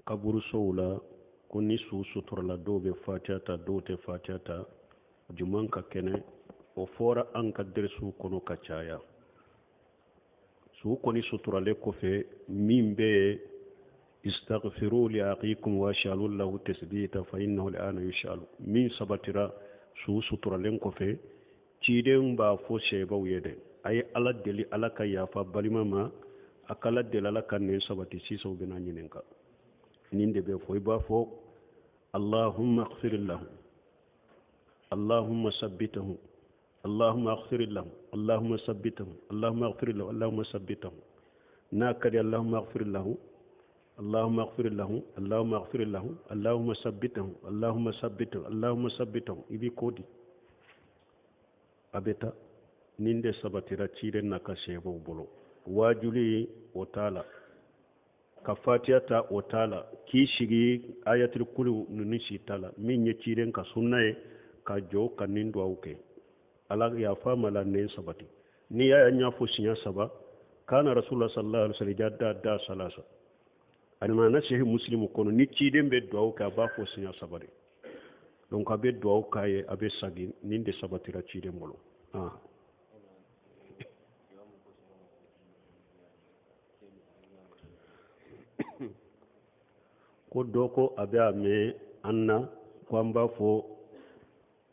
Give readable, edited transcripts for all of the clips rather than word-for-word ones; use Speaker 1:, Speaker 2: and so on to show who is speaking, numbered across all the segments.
Speaker 1: kaburu sow la ko ni suu suturala dɔw bɛ fatiha ta dɔw tɛ fatiha ta juman ka kɛnɛ o fɔra an ka deresiw kɔnɔ ka caya suu kɔni suturale kɔfɛ min bɛ istaghfiru li aqikum wa shalu lahu tasbita fa innahu al'ana yushalu min sabatira suu suturalen kɔfɛ ciden b'a fɔ sɛbaw ye dɛ a ye ala deli ala ka yafa balima ma a kala deli ala ka nin sabati sisaw bɛna ɲininka nin de bɛ fɔ i b'a fɔ allahumma aghfir lahu allahumma sabbitahu اللهم اغفر له اللهم ثبته اللهم اغفر له اللهم ثبته ناكد اللهم اغفر له اللهم اغفر له اللهم اغفر له اللهم ثبته اللهم ثبته اللهم ثبته ibi kodi abeta ninde sabatira cire naka shebo bolo wajuli otala kafatiata otala kishigi ayatul kulu nunishi tala minye cire ka sunnaye ka jo kanindo auke ala ya fama la ne sabati ni ya nya fo sinya saba kana rasulullah sallallahu alaihi wasallam jadda da salasa anima na shehi muslimu kono ni ciden be do ka ba fo sinya sabari donc abe do ka ye abe sagi ninde sabati ra ciden molo ko doko abe ame anna kwamba fo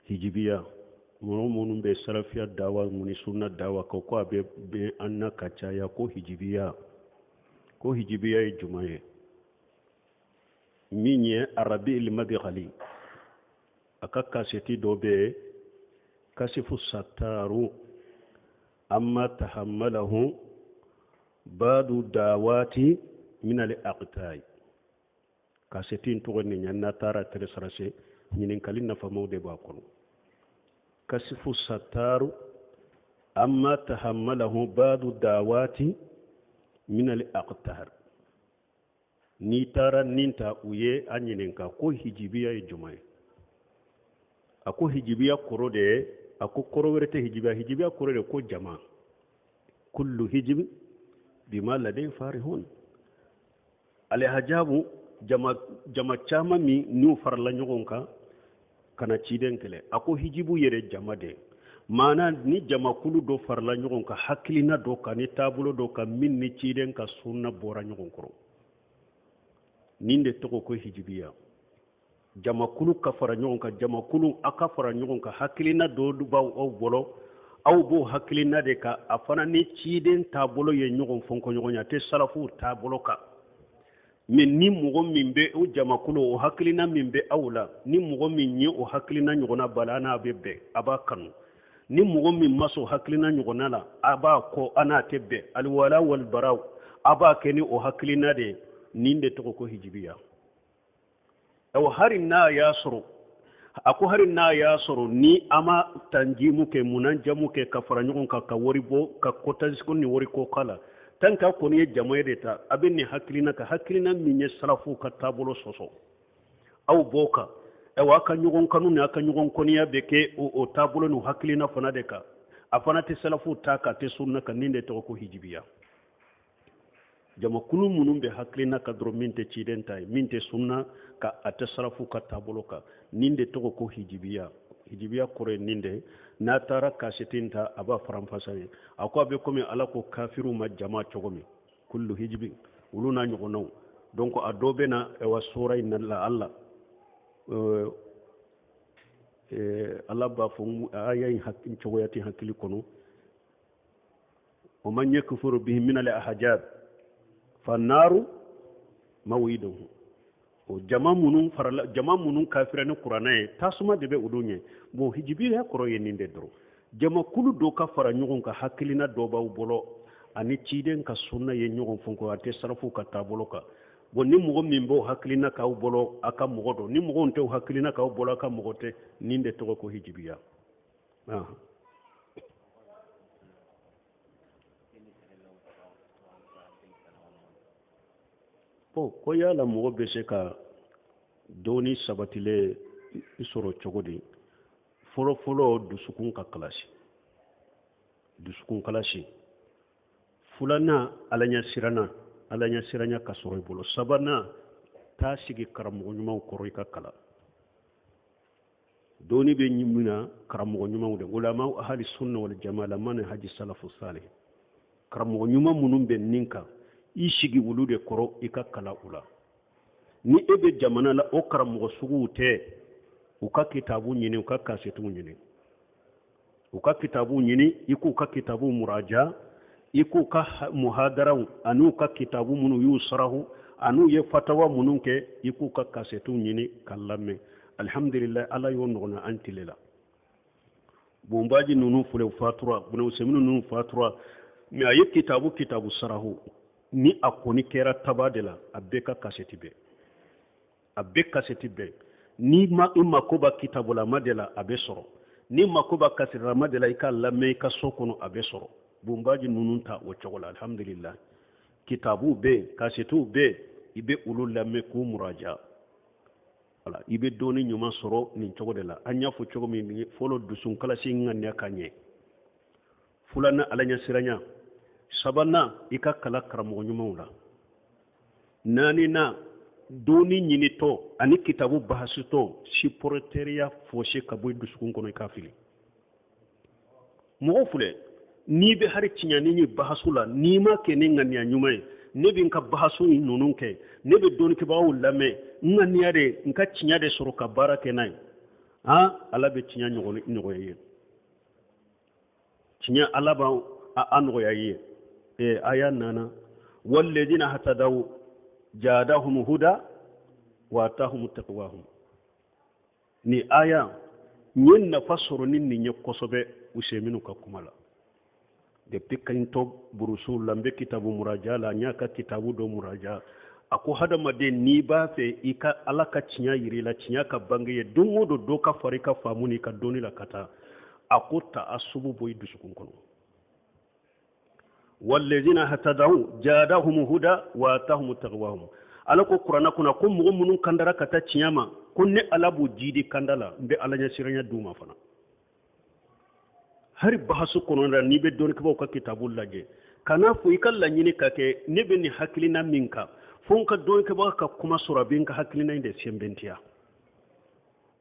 Speaker 1: hijibiya munun be salafiya dawa muni sunna dawa ko abe be anna kacaya ko hijibiya e jumaye minye arabi il madkhali aka kaseti dobe kasifu sataru amma tahammalahu badu dawati min al aqtai kaseti to ne nyanna tara tresarase nyinin kalin na famode ba kono كشف الستار أما تحمله بعض الدعوات من الأقطار نيتارا نينتا ويه أنينكا كو هجيبيا الجمعة أكو هجيبيا كورودي أكو كورورته هجيبيا كورودي كو جماعة كل هجيب بما لديه فارهون الحجاب جماعة chama mi nu farla nyogonka kana ciden kele ako hijibu yere jama de mana ni jama kulu do farla nyogon ka hakilina do ka ni tabulo do ka min ni ciden ka sunna bora nyogon koro ninde to ko hijibiya jama kulu ka fara nyogon ka jama kulu aka fara nyogon ka hakilina do du baw o bolo aw bo hakilina de ka afana ni ciden tabulo ye nyogon fonko nyogon ya te salafu tabulo ka min ni mogo min be o jamakulu o hakilina min be awla ni mogo min ye o hakilina ɲɔgɔnna bala ana be bɛn a b'a kanu ni mogo min ma sɔn hakilina ɲɔgɔnna la a b'a kɔ ana tɛ bɛn alwala walbaraw a b'a kɛ ni o hakilina de nin de tɔgɔ ko hijibiya aw hari n'a y'a sɔrɔ a ko hari n'a y'a sɔrɔ ni a ma tanjimu kɛ munanjamu kɛ ka fara ɲɔgɔn kan ka wari bɔ ka kɔtasiko ni wari ko kala tanka koni ye jamaye de ta abin ni hakilina ka hakilina min ye salafu ka taabolo sɔsɔ aw boka ewa aka ɲɔgɔn kanu ni aka ɲɔgɔn kɔniya bɛ kɛ o taabolo ni hakilina fana de kan a fana tɛ salafu ta ka tɛ sunna kan nin de tɔgɔ ko hijibiya jamakulu minnu bɛ hakilina ka dɔrɔn min tɛ ciden ta ye min tɛ sunna ka a tɛ salafu ka taabolo kan nin de tɔgɔ ko hijibiya hijibiya kɔrɔ ye nin de n'a taara kasetin ta a b'a faranfasa ye a ko a bɛ komi ala ko kafiru ma jama cogo min kullu hijibi olu n'a ɲɔgɔnnaw donc a dɔ bɛ na wa sura in la Allah Allah b'a fɔ aya in cogoya tɛ hakili kɔnɔ wa man yakfuru bihi min al-ahjab fannaru mawiduhu o jama munun kafira ni kuranɛ ye tasuma de bɛ olu ɲɛ bon hijibiya kɔrɔ ye nin de dɔrɔn jama kulu dɔ ka fara ɲɔgɔn ka hakilina dɔ b'aw bolo ani ciden ka sunna ye ɲɔgɔn fɔ a tɛ sarafu ka taabolo kan bon ni mɔgɔ min b'o hakilina k'aw bolo a ka mɔgɔ dɔ ni mɔgɔ tɛ hakilina k'aw bolo a ka mɔgɔ tɛ nin de tɔgɔ ko hijibiya ko yala mɔgɔ bɛ se ka dɔɔni sabatilen sɔrɔ cogo di fɔlɔ dusukun ka kalasi dusukun kalasi filanan ala ɲɛ siranya ka sɔrɔ i bolo sabanan ta sigi karamogo ɲumanw kɔrɔ i ka kala doni be ɲimina karamogo ɲumanw de ulama ahli sunna wal jamaa la man haji salafu salih karamogo ɲuman minnu bɛ nin kan i sigi olu de kɔrɔ i ka kala u la ni e bɛ jamana la o karamogo suguw tɛ u ka kitabu ɲini u ka kasetuw ɲini u ka kitabu ɲini i k'u ka kitabu muraja i k'u ka muhadaraw an'u ka kitabu minnu y'u sarahu an'u ye fatawa minnu kɛ i k'u ka kasetuw ɲini ka lamɛn alhamdulillah ala y'o nɔgɔna an tile la bombaji ninnu fule fatura buna useminu ninnu fatura mais a ye kitabu sarahu ni a kɔni kɛra taba de la a bɛɛ ka kaseti bɛɛ ni ma i mako b'a kitabulama de la a bɛ sɔrɔ ni mako b'a kasetilama de la i ka lamɛn i ka so kɔnɔ a bɛ sɔrɔ bombaji ninnu ta o cogo la alhamdulillah kitabu bɛ kasetiw bɛ i bɛ olu lamɛn k'u muraja wala i bɛ dɔɔni ɲuman sɔrɔ nin cogo de la an y'a fɔ cogo min fɔlɔ dusun kalasi ŋaniya ka ɲɛ filanan ala ɲɛsiranya sabanan i ka kala karamɔgɔ ɲumanw la naaninan dɔɔni ɲinitɔ ani kitabu bahasitɔ supporteriya fosi ka bɔ i dusukun kɔnɔ i ka fili mɔgɔ filɛ n'i bɛ hari tiɲɛni ye bahasu la n'i ma kɛ ni ŋaniya ɲuman ye ne bɛ n ka bahasu ninnu kɛ ne bɛ dɔɔnikɛbagaw lamɛn n ŋaniya de n ka tiɲɛ de sɔrɔ ka baara kɛ n'a ye ala bɛ tiɲɛ nɔgɔya i ye tiɲɛ ala b'a nɔgɔya i ye aya nana walladina hatadaw jadahum huda wa atahum taqwahum ni aya nye nafa sɔrɔ ni nin ye kosɛbɛ useminu ka kuma la depuis kan to burusu lambe kitabu muraja la nya ka kitabu do muraja ako hadamaden ni ba fe i ka ala ka tiɲɛ yiri la tiɲɛ ka bange ye don o do ka fari ka faamu ni ka doni la kata ako ta asubu boy dusukun kono walladina hatadaw jadahum huda wa atahum taqwahum ala ko qur'ana kuna ko mugo munun kandara kata tiɲɛ ma ko ne ala bu jidi kandala mbe ala nya siranya duma fana hari bahasu kono da ni be doni ko ka kitabu lage kana fu ikalla nyini ka ke ne be ni hakilina minka fon ka doni ko ka kuma sura bin ka hakilina inde sembentiya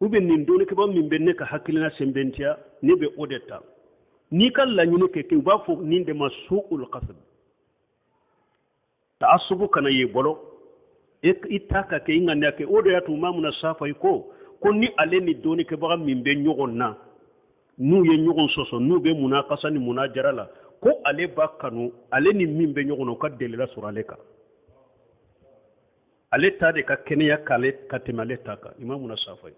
Speaker 1: ube nin doni ko min be ne ka hakilina sembentiya ne be odeta ni kalla nyini ke ba fu nin de masuul qasd ta'assubu kana ye bolo itaka ke inganya ke odo ya tu mamuna safa ko ni ale ni doni ko ba min be nyogon na nu ye ɲɔgɔn sɔsɔ n'u bɛ munakasa ni munajara la ko ale ba kanu ale ni min bɛ ɲɔgɔn na o ka delila sɔrɔ ale kan ale ta de ka kɛnɛya k'ale ka tɛmɛ ale ta kan imamuna safa ye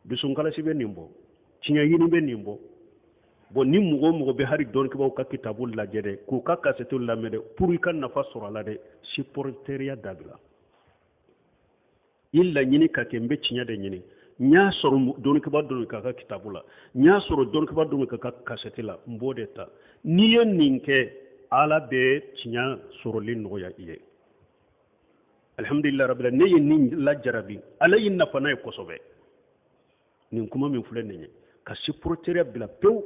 Speaker 1: dusunkalasi bɛ nin bɔ tiɲɛ ɲini bɛ nin bɔ bon ni mɔgɔ o mɔgɔ bɛ hari dɔnnikɛbaw ka kitabu lajɛ dɛ k'u ka kasetu lamɛn dɛ pour i ka nafa sɔrɔ a la dɛ supporteriya dabila i laɲini ka kɛ n bɛ tiɲɛ de ɲini nya sɔrɔ dɔnnikɛba dɔ ka ka kitabu la nya sɔrɔ dɔnnikɛba dɔ ka ka kaseti la n b'o de ta n'i ye nin kɛ ala bɛ tiɲɛ sɔrɔli nɔgɔya i ye alhamdulillah rabbil ne ye nin lajarabi ala y'i nafa n'a ye kosɛbɛ nin kuma min filɛ nin ye ka supporteriya bila pewu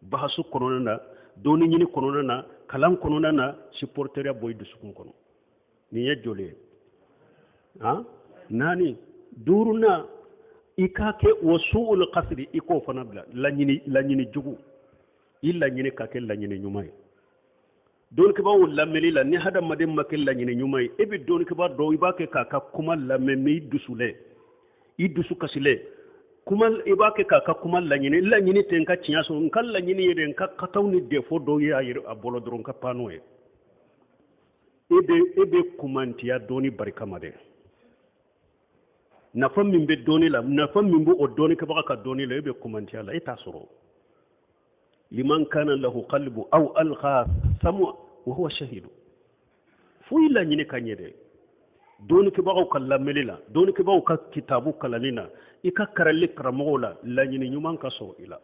Speaker 1: bahasu kɔnɔna na dɔɔni ɲini kɔnɔna na kalan kɔnɔna na supporteriya bɔ i dusukun kɔnɔ nin ye joli ye naani duurunan i ka kɛ wa su'ul qasdi i k'o fana bila laɲini jugu i laɲini ka kɛ laɲini ɲuman ye dɔnnikɛbaw lamɛnli la ni hadamaden ma kɛ laɲini ɲuman ye e bɛ dɔnnikɛba dɔw i b'a kɛ k'a ka kuma lamɛn mais i dusu kasilen kuma i b'a kɛ k'a ka kuma laɲini tɛ n ka tiɲɛ sɔrɔ n ka laɲini ye de n ka kataw ni défaut dɔw ye a bɔlɔ dɔrɔn ka pan n'o ye e bɛ kumantiya dɔɔni barika ma dɛ nafa min bɛ dɔɔni la nafa min bɛ o dɔɔnikɛbaga ka dɔɔni la e bɛ kumantiya la e t'a sɔrɔ liman kana lahu qalbu aw alqa sam'a wa huwa shahid foyi laɲini ka ɲɛ dɛ dɔɔnikɛbagaw ka lamɛnli la dɔɔnikɛbagaw ka kitabu kalanni na i ka karali karamɔgɔw la laɲini ɲuman ka sɔrɔ i la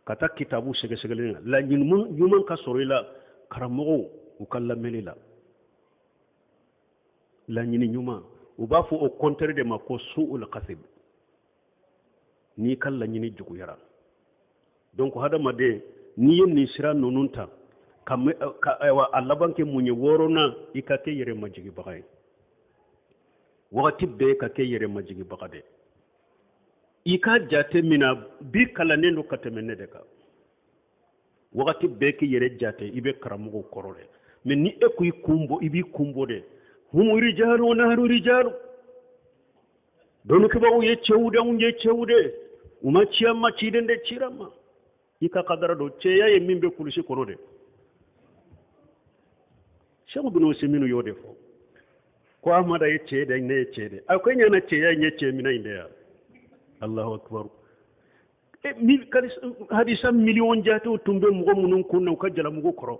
Speaker 1: ka taa kitabu sɛgɛsɛgɛli la laɲini ɲuman ka sɔrɔ i la karamɔgɔw u ka lamɛnli la laɲini ɲuman u b'a fɔ o contraire de ma ko su'ul qasd n'i ka laɲini juguyara donc hadamaden n'i ye nin sira ninnu ta ka a laban kɛ mun ye wɔɔrɔnan i ka kɛ yɛrɛ majigibaga ye wakati bɛɛ ka kɛ yɛrɛ majigibaga de i ka jate mina bi kalannen do ka tɛmɛ ne de kan wakati bɛɛ k'i yɛrɛ jate i bɛ karamɔgɔw kɔrɔ de mais ni e ko i kunbo i b'i kunbo de hum rijalu wa nahnu rijalu dɔnnikɛbagaw ye cɛw de anw ye cɛw de u ma ci an ma ciden de cira ma i ka kadara do cɛya ye min bɛ kulusi kɔnɔ de Sheikh bin Usaimin y'o de fɔ ko Ahmada ye cɛ de ne ye cɛ de a ko e ɲɛna cɛya in ye cɛ mina in de ya Allahu akbar hadisa miliyɔn jatew tun bɛ mɔgɔ minnu kun na u ka jalamugu kɔrɔ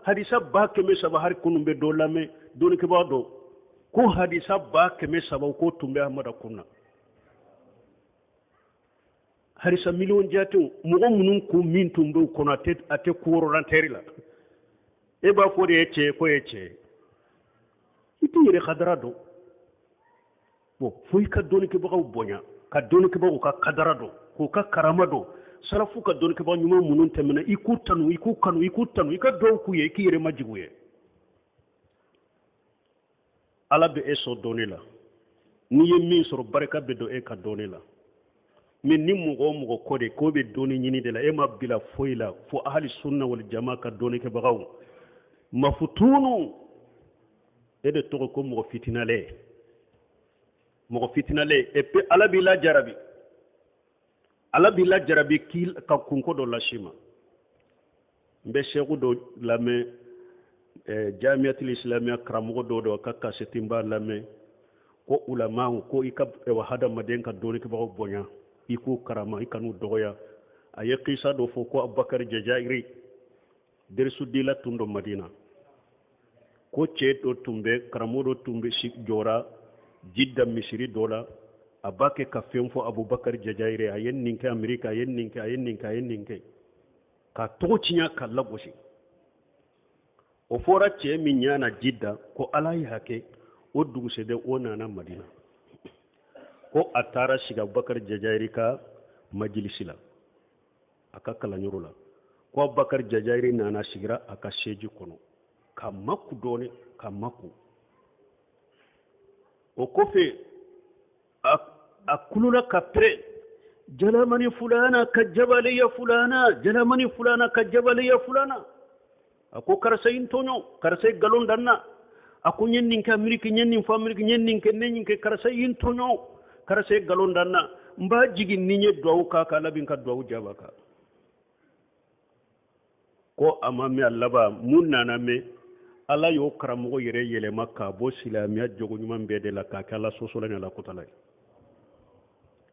Speaker 1: hadisa 300 hari kunun bɛ dɔ lamɛn dɔnnikɛbaga dɔ ko hadisa 300 ko tun bɛ Ahmada kun na hadisa miliyɔn jatew mɔgɔ minnu kun min tun bɛ u kɔnɔ a tɛ kuwɔrɔlantɛri la e b'a fɔ de ye cɛ ko ye cɛ i t'u yɛrɛ kadara dɔn bon fo i ka dɔnnikɛbagaw bonya ka dɔnnikɛbagaw ka kadara dɔn k'u ka karama dɔn sarafu ka dɔnnikɛbaga ɲuman minnu tɛmɛna i k'u tanu i k'u kanu i k'u tanu i ka duwawu k'u ye i k'i yɛrɛ majigu ye ala bɛ e sɔn dɔnni la n'i ye min sɔrɔ barika bɛ don e ka dɔnni la mais ni mɔgɔ o mɔgɔ kɔ de k'o bɛ dɔnni ɲini de la e ma bila foyi la fo ahli sunna wal jama ka dɔnnikɛbagaw mafutunu e de tɔgɔ ko mɔgɔ fitinalen mɔgɔ fitinalen et puis ala b'i la jarabi k'i ka kunko dɔ lasi ma n bɛ sɛku dɔ lamɛn jamiatul islamia karamɔgɔ dɔ dɔ ka kaseti n b'a lamɛn ko ulamaw ko i ka hadamaden ka dɔnnikɛbagaw bonya i k'u karama i kan'u dɔgɔya a ye kisa dɔ fɔ ko abubakar jajairi derisudila tun dɔ madina ko cɛ dɔ tun bɛ karamɔgɔ dɔ tun bɛ jɔra jidda misiri dɔ la a b'a kɛ ka fɛn fɔ abubakar jajairi a ye nin kɛ amerika a ye nin kɛ a ye nin kɛ a ye nin kɛ ka tɔgɔ tiɲɛ ka lagosi o fɔra cɛ min ɲana jidda ko ala ye hakɛ o dugusɛdɛ o nana madina ko a taara sigi abubakar jajairi ka majilisi la a ka kalanyɔrɔ la ko abubakar jajairi nana sigira a ka seji kɔnɔ ka maku dɔɔni ka maku o kɔfɛ a kulula ka pere jalamani fulana ka jabaliya fulana jalamani fulana ka jabaliya fulana a ko karisa in toɲɔ karisa galon danna a ko ɲe nin kɛ ameriki ɲe nin fɔ ameriki ɲe nin kɛ ne nin kɛ karisa in toɲɔ karisa galon danna n b'a jigi ni ye duwawu k'a ka ala bin ka duwawu jaba kan ko a ma mɛn a laban mun nana mɛn ala y'o karamɔgɔ yɛrɛ yɛlɛma k'a bɔ silamɛya jogo ɲuman bɛɛ de la k'a kɛ ala sɔsɔla ni ala kotala ye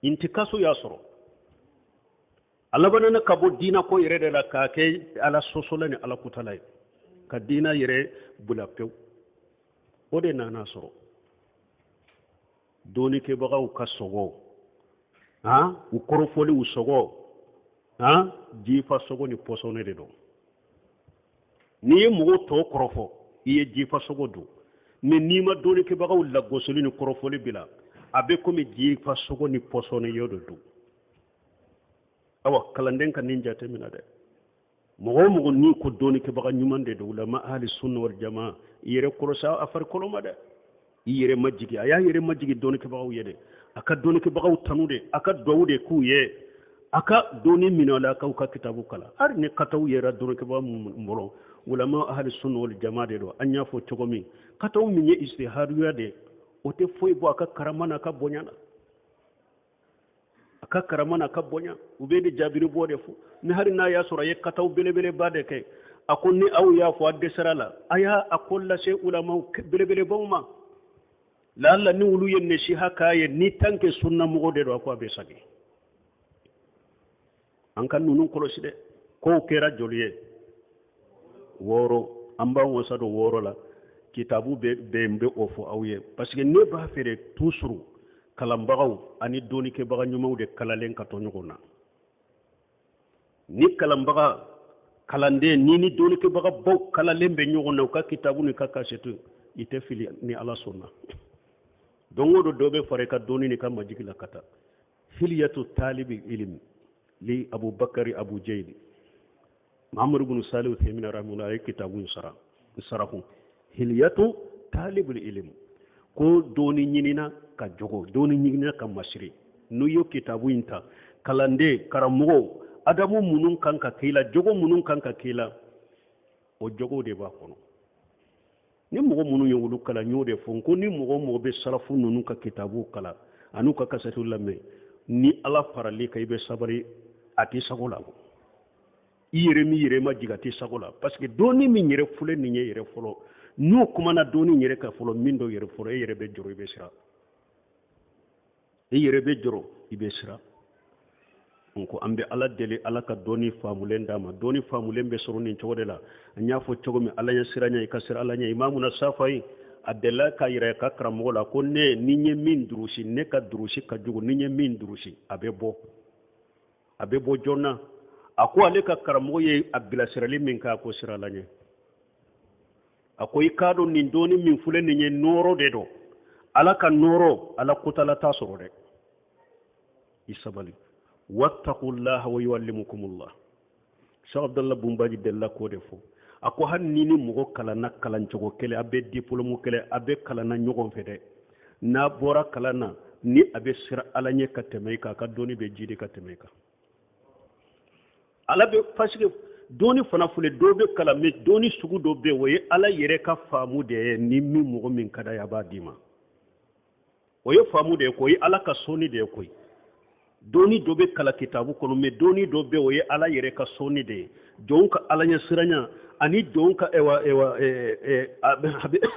Speaker 1: intikaso y'a sɔrɔ a labanana ka bɔ diina ko yɛrɛ de la k'a kɛ ala sɔsɔla ni ala kotala ye ka diina yɛrɛ bila pewu o de nana sɔrɔ dɔnnikɛbagaw ka sɔgɔ u kɔrɔfɔli u sɔgɔ jifa sɔgɔ ni pɔsɔnɛ de don n'i ye mɔgɔw tɔ kɔrɔfɔ i ye jifa sɔgɔ don mais n'i ma dɔnnikɛbagaw lagosili ni kɔrɔfɔli bila a bɛ komi jifa sɔgɔ ni pɔsɔnɛ ye de don awa kalanden ka nin jate minɛ dɛ mɔgɔ o mɔgɔ n'i ko dɔnnikɛbaga ɲuman de don ulama ahli sunna wal jamaa i yɛrɛ kɔlɔsi a farikolo ma dɛ i yɛrɛ majigi a y'a yɛrɛ majigi dɔnnikɛbagaw ye dɛ a ka dɔnnikɛbagaw tanu de a ka duwawu de k'u ye a ka dɔnni minɛ la k'aw ka kitabu kala hali ni kataw yɛrɛ dɔnnikɛbaga mun bolo ulama ahli sunna wal jamaa de don an y'a fɔ cogo min kataw min ye istihadiya de o tɛ foyi bɔ a ka karama n'a ka bonya na a ka karama n'a ka bonya u bɛ de jaabiri bɔ de fɔ ni hali n'a y'a sɔrɔ a ye kataw belebeleba de kɛ a ko ni aw y'a fɔ a dɛsɛra la a y'a a ko lase ulama belebelebaw ma lalla ni olu ye nasiha k'a ye ni tanke sunna mɔgɔ de don a ko a bɛ sagi an ka ninnu kɔlɔsi dɛ kow kɛra joli ye 6 an b'an wasa don 6 la kitabu bɛ o fɔ aw ye parce que ne b'a feere toujours kalanbagaw ani dɔnnikɛbaga ɲumanw de kalalen ka to ɲɔgɔn na ni kalanbaga kalanden ni dɔnnikɛbaga baw kalalen bɛ ɲɔgɔn na u ka kitabu ni ka kasetu i tɛ fili ni ala sɔnna don o don dɔ bɛ fara i ka dɔnni ni ka majigi la ka taa hilyatu talibi ilm li abubakari abu jaydi muhammad ibn salih uthaymin rahimahullah ay kitabu sarahu hilyatu talibul ilm ko doni ñinina ka jogo doni ñinina ka masiri nu yo kitabu inta kalande karamogo adamu munun kan ka kila jogo munun kan ka kila o jogo de ba kono ni mogo munun yewulu kala ñode fon ko ni mogo be salafu nunu ka kitabu kala anu ka kasatu lamme ni ala farali kay be sabari ati sagola yere mi yere ma jigati sagola parce que doni mi yere fule ni yere folo no kuma na doni yere ka folo mindo yere folo yere be joro be sira yere be joro ibe sira ko ambe ala dele ala ka doni famulen dama doni famulen be soro ni cogode la nya fo cogo mi ala nya sira nya ka sira ala nya imamuna safai adela ka yere ka kramo la ko ne ni nye min durusi ne ka durusi ka jugo ni nye min durusi abe bo jonna ako ale ka karamo ye abila sirali min ka ko sira la nya ako ikado ni doni min fule ni nye noro de do ala ka noro ala kutala ta soro de isabali wattaqullaha wa yuallimukumullah Cheikh Abdallah Bumbaji della ko defo ako hannini mugo kala na kalan jogo kele abe diplôme kele abe kala na nyogon fede na bora kala na ni abe sira alanye ka temeka ka doni be jidi ka temeka ala be parce que doni fana fule do be kala me doni sugu do be woye ala yere ka famu de ni mi mugo min kada ya ba dima woye famu de ko yi ala ka soni de ko doni do be kala kitabu kono me doni do be woye ala yere ka soni de jonka ala nya siranya ani jonka ewa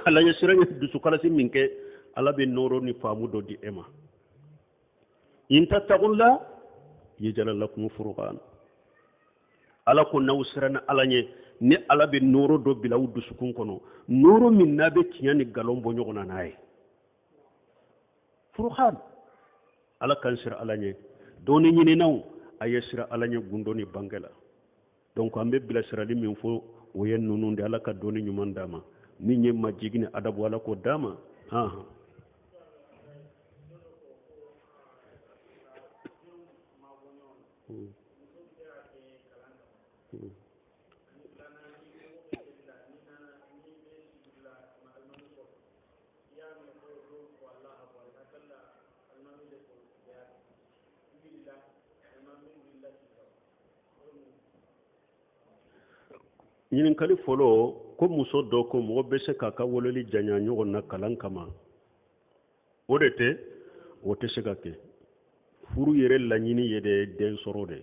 Speaker 1: ala nya siranya dusu kala si minke ala be noro ni famu do di ema inta taqulla yajal lakum furqan ala ko naw sirana ala nye ne ala be noro do bilaw dusu kun kono noro min nabe tiyani galombo nyogona nae furqan ala kan sir ala nye doni ñini naw aye sira alaña gundoni bangela donc ambe bila sirali min fo woyen nununde ala ka doni ñuman dama min ñe ma jigini adabu ala ko dama ñinin kali folo ko muso do ko mo be se ka ka wololi janya ñogo na kalan kama o de te o te se ka ke furu yere la ñini yede den soro de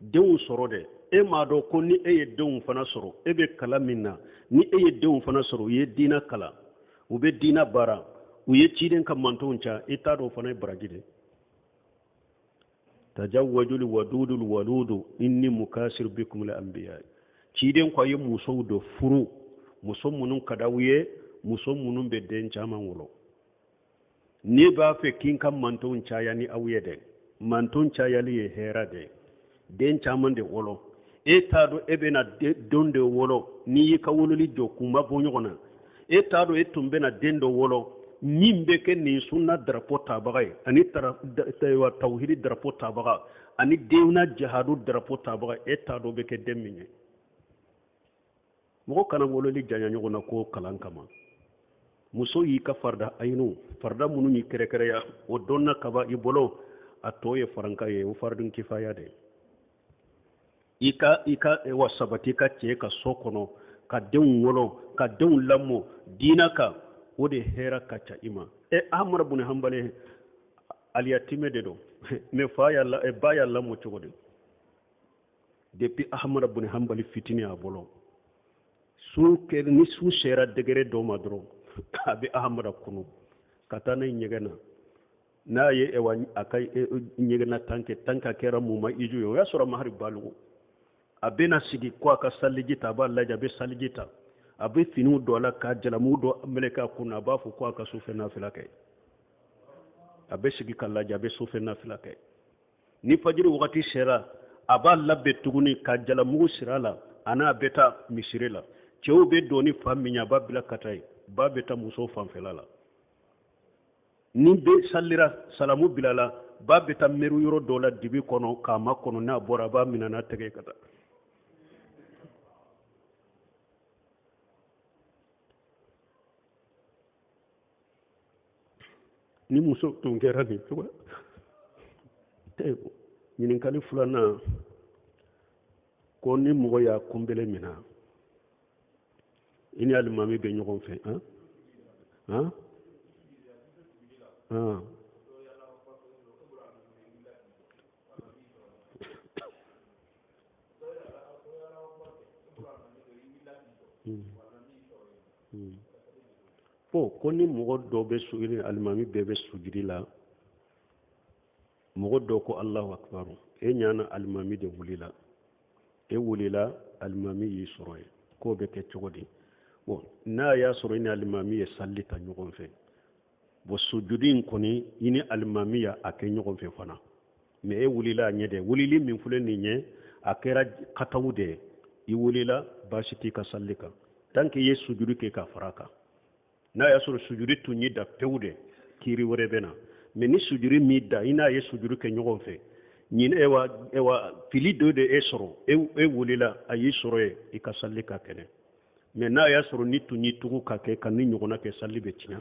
Speaker 1: den soro de e ma do ko ni e ye den fana soro e be kala minna ni e ye den fana soro ye dina kala u be dina bara u ye ciden ka manton cha e ta do fana baragide tajawwajul wadudul waludu inni mukasir bikum la anbiya ciden ko ye muso do furu muso munun kadawuye muso munun be den chama wolo ni ba fe kin kam manton chaya ni awye de manton chaya li hera de den chama de wolo e tado ebe na donde wolo ni ka wolo li do kuma bonyona e tado e tumbe na dendo wolo nimbe ke ni sunna drapo tabagay ani wa tawhid drapo tabaga ani dewna jihadu drapo tabaga e tado be ke demminye mo kana wolo li janya nyogona ko kalan kama muso yi ka farda ayinu farda munu ni kere kere ya o donna kaba ibolo atoye faranka ye o fardun kifaya de ika wa sabati ka ce ka sokono ka den wolo ka den lammo dinaka o de hera ka ca ima ahmad ibn hanbali aliyatime de do me fa yalla e ba yalla mo cogode depuis ahmad ibn hanbali fitini abolo su ke ni su shera degere do madro abi ahmad kunu katana nyegana na ye ewa akai nyegana tanka kera mu ma iju yo ya sura mahri balu abena sigi kwa ka salijita ba Allah jabe salijita abe finu do la ka jala mu do meleka kuna ba fu kwa ka sufe na filake abe sigi kala jabe sufe na filake ni fajiri wakati shera aba labbe tuguni ka jala mu sirala ana beta misirela cew be doni faminya babila katai babeta muso fanfelala ni be salira salamu bilala babeta meru yoro dola dibi kono kama kono na bora ba minana tege kata ni muso tun kɛra nin cogo ɲininkali filanan ko ni mɔgɔ y'a kunbele minna i ni alimami bɛ ɲɔgɔn fɛ ko ni mɔgɔ dɔ bɛ sujudi alimami bɛɛ bɛ sujudi la mɔgɔ dɔ ko Allahu akbar e ɲana alimami de wulila e wulila alimami y'i sɔrɔ ye k'o bɛ kɛ cogo di n'a y'a sɔrɔ i ni alimami ye salli ta ɲɔgɔn fɛ sujudi in kɔni i ni alimami y'a kɛ ɲɔgɔn fɛ fana mais e wulila a ɲɛ dɛ wulili min filɛ nin ye a kɛra katawu de ye i wulila baasi t'i ka salli kan tant que i ye sujudi kɛ ka fara kan n'a y'a sɔrɔ sujudi tun y'i da pewu de kiiri wɛrɛ bɛ na mais ni sujudi m'i da i n'a ye sujudi kɛ ɲɔgɔn fɛ ɲin ewa fili dɔ de e sɔrɔ e wulila a y'i sɔrɔ ye i ka salli ka kɛnɛ mais n'a y'a sɔrɔ ni tun y'i tugu ka kɛ ka ni ɲɔgɔnna kɛ salli bɛ tiɲɛ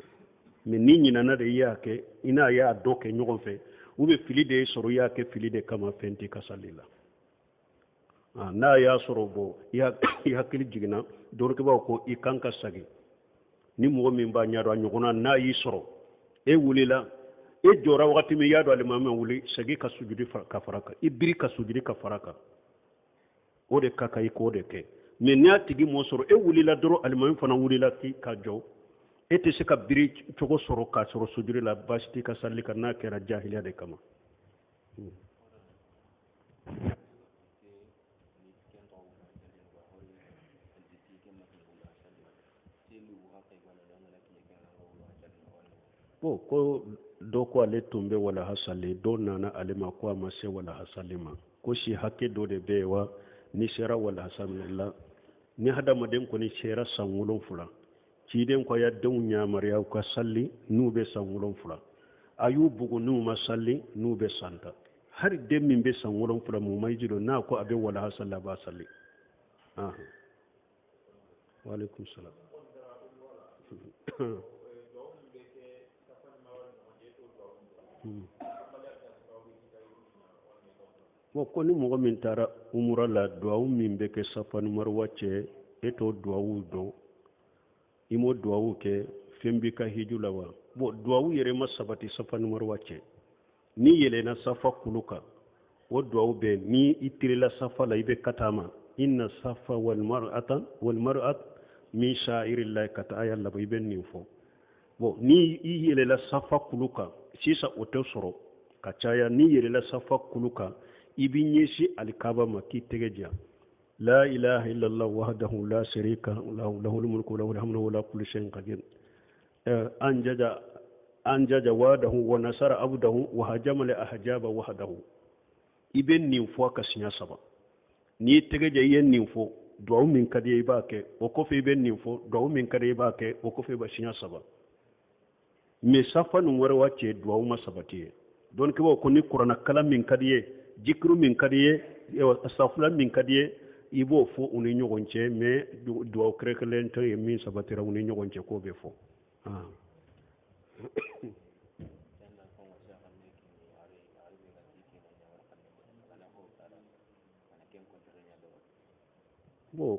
Speaker 1: mais ni ɲinana de i y'a kɛ i n'a y'a dɔ kɛ ɲɔgɔn fɛ ou bien fili de e sɔrɔ i y'a kɛ fili de kama fɛn t'i ka salli la n'a y'a sɔrɔ i hakili jiginna dɔrɔkɛbaw ko i kan ka sagi ni mɔgɔ min b'a ɲɛdɔn a ɲɔgɔnna n'a y'i sɔrɔ e wulila e jɔra wagati min i y'a dɔn alimami wuli sagi ka sujudi ka fara kan i biri ka sujudi ka fara kan o de ka kan i k'o de kɛ mais n'a tigi m'o sɔrɔ e wulila dɔrɔn alimami fana wulila ka jɔ e tɛ se ka biri cogo sɔrɔ k'a sɔrɔ sujudi la baasi t'i ka salli kan n'a kɛra jahiliya de kama ko dɔ ko ale tun bɛ walaha salli dɔ nana ale ma ko a ma se walaha salli ma ko si hakɛ dɔ de bɛ yen wa ni sera walaha salli la ni hadamaden kɔni sera san 7 ciden ko a y'a denw yamariya u ka salli n'u bɛ san 7 a y'u bugu n'u ma salli n'u bɛ san 10 hali den min bɛ san 7 mu ma jiro n'a ko a bɛ walaha salli a b'a salli wa alaikum salam ko ni mɔgɔ min taara umura la duwawu min bɛ kɛ safa ni marwa cɛ e t'o duwawu dɔn i m'o duwawu kɛ fɛn b'i ka hiju la wa duwawu yɛrɛ ma sabati safa ni marwa cɛ ni yɛlɛnna safa kulu kan o duwawu bɛ ni i tirila safa la i bɛ kata ma inna safa wal mar'at min sha'irillahi ka ta aya laban i bɛ nin fɔ ni i yɛlɛla safa kulu kan sisan o tɛ sɔrɔ ka caya ni yɛlɛla safa kulu kan i b'i ɲɛsin alikaba ma k'i tɛgɛ jan la ilaha illallah wahdahu la sharika lahu lahul mulku wa lahul hamdu wa la kulli shay'in qadir anjaja wahdahu wa nasara abdahu wa hajama li ahjaba wahdahu i bɛ nin fɔ ka siɲɛ 3 ni tɛgɛ jan i ye nin fɔ duwawu min ka di ye i b'a kɛ o kɔfɛ i bɛ nin fɔ duwawu min ka di ye i b'a kɛ o kɔfɛ i bɛ siɲɛ 3 mais safa ni wɛrɛ wa cɛ duwawu ma sabati ye donc kibaw ko ni kuranna kala min ka di ye jikiru min ka di ye safula min ka di ye i b'o fɔ u ni ɲɔgɔn cɛ mais duwawu kɛrɛnkɛrɛnlen tɛ ye min sabatira u ni ɲɔgɔn cɛ k'o bɛ fɔ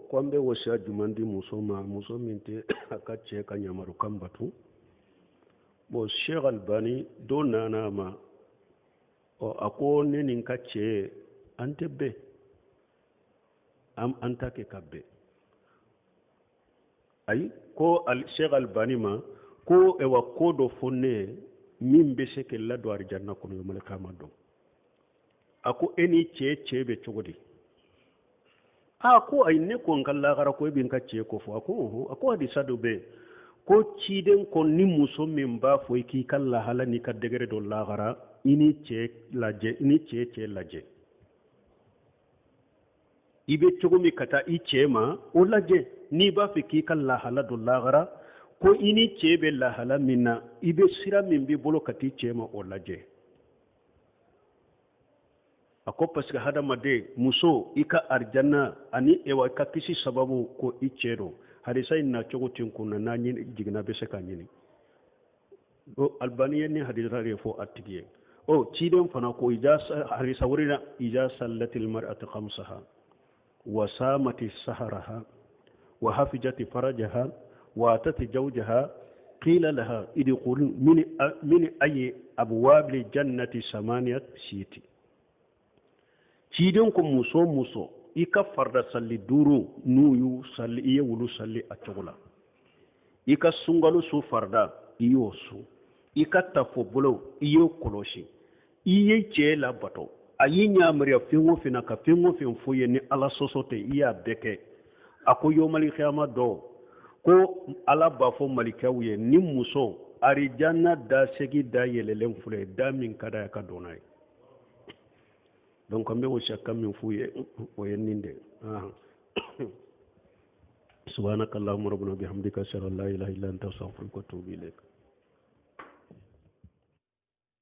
Speaker 1: ko an bɛ wasiya jumɛn di muso ma muso min tɛ a ka cɛ ka yamarukan batu Sheikh Albani dɔ nana ma a ko ne ni n ka cɛ an tɛ bɛn an ta kɛ ka bɛn ayi ko Sheikh Albani ma ko ko dɔ fɔ ne min bɛ se k'i ladon arijanna kɔnɔ yawmal qiyamah dɔn a ko e ni cɛ bɛ cogo di ko ayi ne ko n ka lahara ko e bɛ n ka cɛ ko fɔ a ko hadisa dɔ bɛ yen ko ciden ko ni muso min b'a fɔ i k'i ka lahala n'i ka degere dɔ lahara i ni cɛ lajɛ i bɛ cogo min ka taa i cɛ ma o lajɛ n'i b'a fɛ k'i ka lahala dɔ lahara ko i ni cɛ bɛ lahala min na i bɛ sira min b'i bolo ka t'i cɛ ma o lajɛ a ko parce que hadamaden muso i ka arijanna ani i ka kisi sababu ko i cɛ don hadisa in na cogo tɛ n kunna n'a jiginna bɛ se k'a ɲini o albaniya ni hadisare fo attigiye o ciden fana ko ija harisa wurina ija sallatil mar'atu khamsaha wa samati saharaha wa hafijati farajaha wa atati zawjaha qila laha idkhul min ayi abwabil jannati samaniyat siti ciden ko muso ika farda salli duru nuyu salli iya wulu salli a cogla ika sungalu su farda iyo su ika tafo bolo iyo koloshi iye ce la bato ayi nyamriya fingo fina ka fingo fin fuye ni ala sosote iya beke ako yo mali khiyama do ko ala bafo malikaw ye ni muso ari janna da segi da yelelen fule da min kada ka donay donc ambe wo shakka min fuye o yenninde subhanakallahumma rabbana bihamdika ashhadu an la ilaha illa anta astaghfiruka wa atubu ilayk